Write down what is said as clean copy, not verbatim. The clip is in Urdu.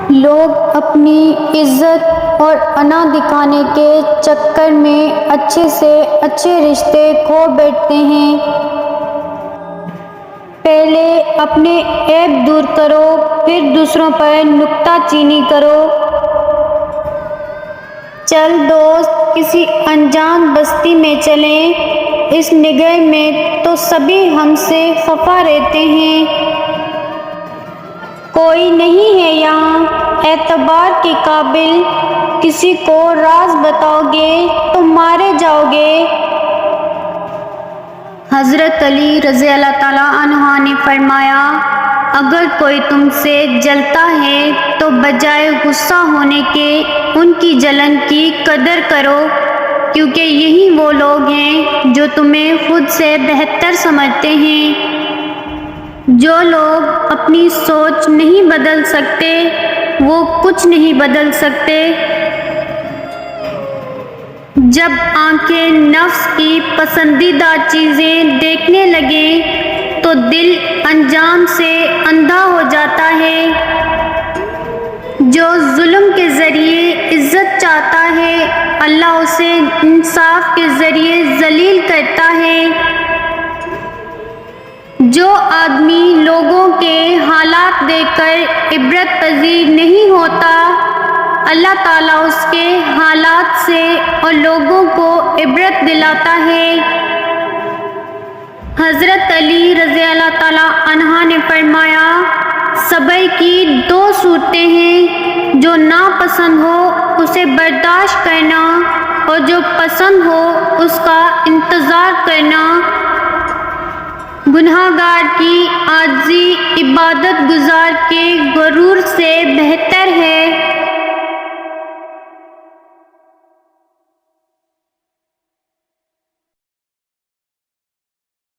لوگ اپنی عزت اور انا دکھانے کے چکر میں اچھے سے اچھے رشتے کھو بیٹھتے ہیں۔ پہلے اپنے عیب دور کرو، پھر دوسروں پر نکتہ چینی کرو۔ چل دوست کسی انجان بستی میں چلیں، اس نگر میں تو سبھی ہم سے خفا رہتے ہیں۔ کوئی نہیں ہے یہاں اعتبار کے قابل، کسی کو راز بتاؤ گے تو مارے جاؤ گے۔ حضرت علی رضی اللہ تعالیٰ عنہ نے فرمایا، اگر کوئی تم سے جلتا ہے تو بجائے غصہ ہونے کے ان کی جلن کی قدر کرو، کیونکہ یہی وہ لوگ ہیں جو تمہیں خود سے بہتر سمجھتے ہیں۔ جو لوگ اپنی سوچ نہیں بدل سکتے وہ کچھ نہیں بدل سکتے۔ جب آنکھیں نفس کی پسندیدہ چیزیں دیکھنے لگیں تو دل انجام سے اندھا ہو جاتا ہے۔ جو ظلم کے ذریعے عزت چاہتا ہے اللہ اسے انصاف کے ذریعے ذلیل کرتا ہے۔ جو آدمی لوگوں کے حالات دیکھ کر عبرت پذیر نہیں ہوتا اللہ تعالیٰ اس کے حالات سے اور لوگوں کو عبرت دلاتا ہے۔ حضرت علی رضی اللہ تعالیٰ عنہ نے فرمایا، صبر کی دو صورتیں ہیں، جو ناپسند ہو اسے برداشت کرنا اور جو پسند ہو اس کا انتظار کرنا۔ گنہگار کی عاجزی عبادت گزار کے غرور سے